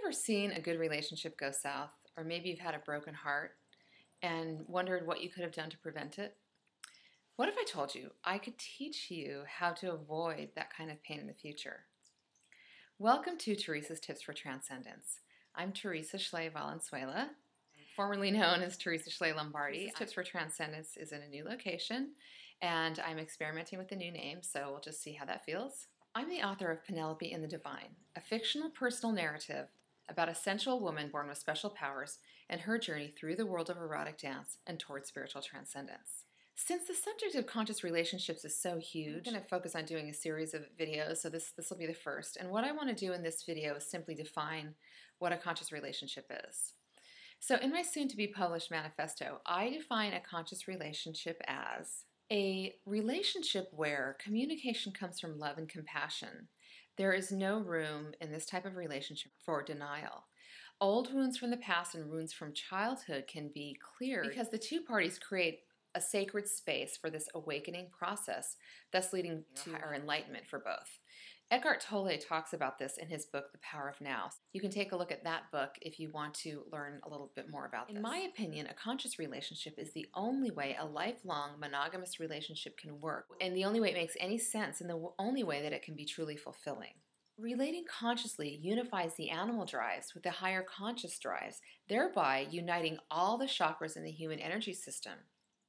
ever seen a good relationship go south, or maybe you've had a broken heart and wondered what you could have done to prevent it? What if I told you I could teach you how to avoid that kind of pain in the future? Welcome to Theresa's Tips for Transcendence. I'm Theresa Schley Valenzuela, formerly known as Theresa Schley Lombardi. Theresa's Tips for Transcendence is in a new location, and I'm experimenting with a new name, so we'll just see how that feels. I'm the author of Penelope in the Divine, a fictional personal narrative about a sensual woman born with special powers and her journey through the world of erotic dance and toward spiritual transcendence. Since the subject of conscious relationships is so huge, I'm going to focus on doing a series of videos, so this will be the first. And what I want to do in this video is simply define what a conscious relationship is. So in my soon-to-be published manifesto, I define a conscious relationship as a relationship where communication comes from love and compassion. There is no room in this type of relationship for denial. Old wounds from the past and wounds from childhood can be cleared because the two parties create a sacred space for this awakening process, thus leading to higher enlightenment for both. Eckhart Tolle talks about this in his book, The Power of Now. You can take a look at that book if you want to learn a little bit more about this. In my opinion, a conscious relationship is the only way a lifelong monogamous relationship can work, and the only way it makes any sense, and the only way that it can be truly fulfilling. Relating consciously unifies the animal drives with the higher conscious drives, thereby uniting all the chakras in the human energy system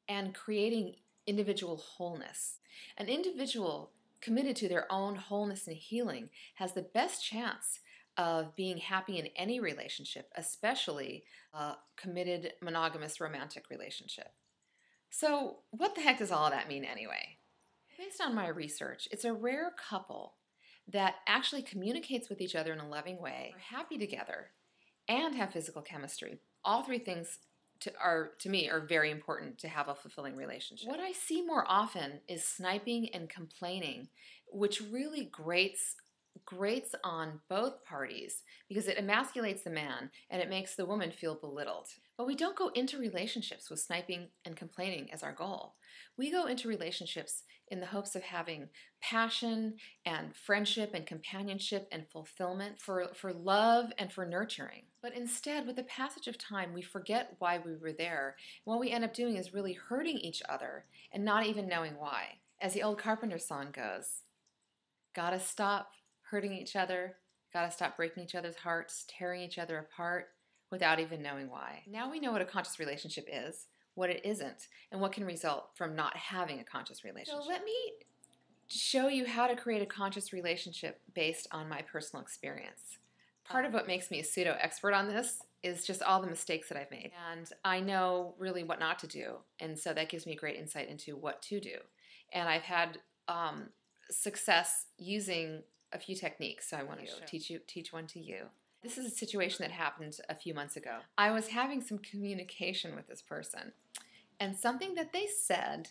and creating individual wholeness. An individual committed to their own wholeness and healing has the best chance of being happy in any relationship, especially a committed monogamous romantic relationship. So what the heck does all of that mean anyway? Based on my research, it's a rare couple that actually communicates with each other in a loving way, are happy together, and have physical chemistry. All three things to me are very important to have a fulfilling relationship. What I see more often is sniping and complaining, which really grates on both parties because it emasculates the man and it makes the woman feel belittled. But we don't go into relationships with sniping and complaining as our goal. We go into relationships in the hopes of having passion and friendship and companionship and fulfillment for love and for nurturing. But instead, with the passage of time, we forget why we were there. And what we end up doing is really hurting each other and not even knowing why. As the old Carpenter song goes, gotta stop hurting each other, gotta stop breaking each other's hearts, tearing each other apart without even knowing why. Now we know what a conscious relationship is, what it isn't, and what can result from not having a conscious relationship. So let me show you how to create a conscious relationship based on my personal experience. Part of what makes me a pseudo-expert on this is just all the mistakes that I've made. And I know really what not to do, and so that gives me great insight into what to do. And I've had success using a few techniques, so I want to teach one to you. This is a situation that happened a few months ago. I was having some communication with this person, and something that they said,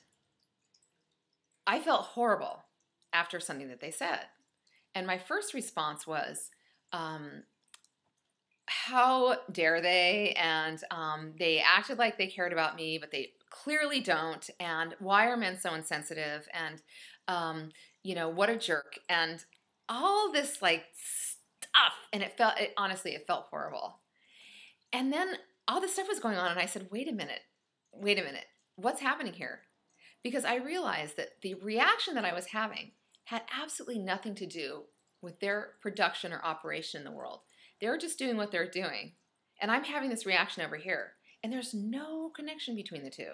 I felt horrible after something that they said. And my first response was, how dare they? And they acted like they cared about me, but they clearly don't. And why are men so insensitive? And, what a jerk. And all this like stuff. And honestly, it felt horrible. And then all this stuff was going on. And I said, wait a minute, what's happening here? Because I realized that the reaction that I was having had absolutely nothing to do with their production or operation in the world. They're just doing what they're doing. And I'm having this reaction over here. And there's no connection between the two.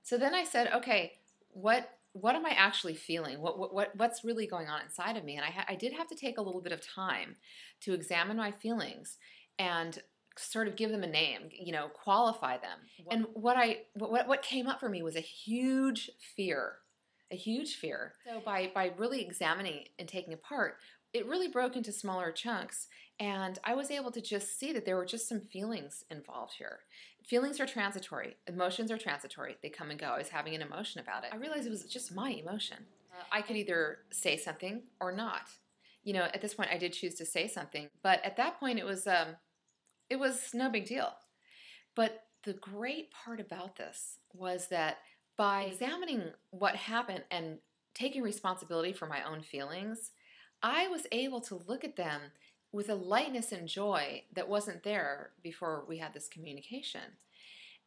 So then I said, okay, what am I actually feeling? What's really going on inside of me? And I did have to take a little bit of time to examine my feelings and sort of give them a name, qualify them. And what came up for me was a huge fear. So by really examining and taking apart, it really broke into smaller chunks, and I was able to just see that there were just some feelings involved here. Feelings are transitory. Emotions are transitory. They come and go. I was having an emotion about it. I realized it was just my emotion. I could either say something or not. At this point, I did choose to say something, but at that point, it was no big deal. But the great part about this was that by examining what happened and taking responsibility for my own feelings, I was able to look at them with a lightness and joy that wasn't there before we had this communication.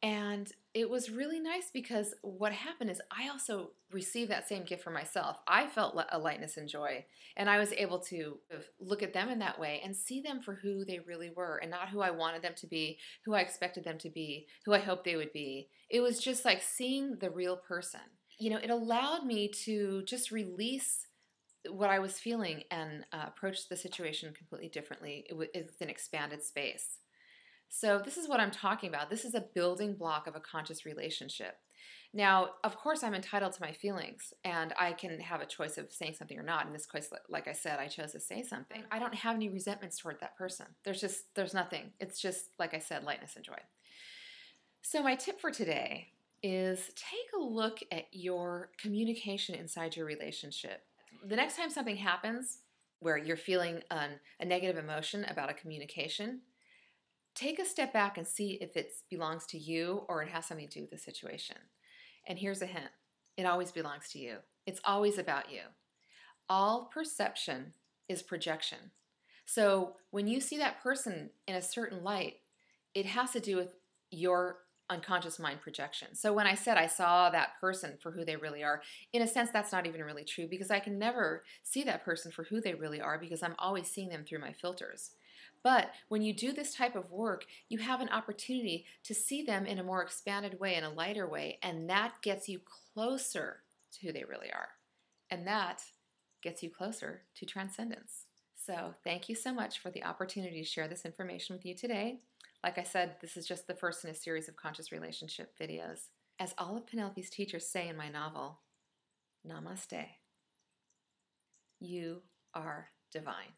And it was really nice because what happened is I also received that same gift for myself. I felt a lightness and joy, and I was able to look at them in that way and see them for who they really were and not who I wanted them to be, who I expected them to be, who I hoped they would be. It was just like seeing the real person. You know, it allowed me to just release what I was feeling and approach the situation completely differently with an expanded space. So this is what I'm talking about. This is a building block of a conscious relationship. Now, of course, I'm entitled to my feelings, and I can have a choice of saying something or not. In this case, like I said, I chose to say something. I don't have any resentments toward that person. There's nothing. It's just, like I said, lightness and joy. So my tip for today is take a look at your communication inside your relationship. The next time something happens where you're feeling a negative emotion about a communication, take a step back and see if it belongs to you or it has something to do with the situation. And here's a hint. It always belongs to you. It's always about you. All perception is projection. So when you see that person in a certain light, it has to do with your unconscious mind projection. So when I said I saw that person for who they really are, in a sense, that's not even really true because I can never see that person for who they really are because I'm always seeing them through my filters. But when you do this type of work, you have an opportunity to see them in a more expanded way, in a lighter way, and that gets you closer to who they really are. And that gets you closer to transcendence. So thank you so much for the opportunity to share this information with you today. Like I said, this is just the first in a series of conscious relationship videos. As all of Penelope's teachers say in my novel, Namaste. You are divine.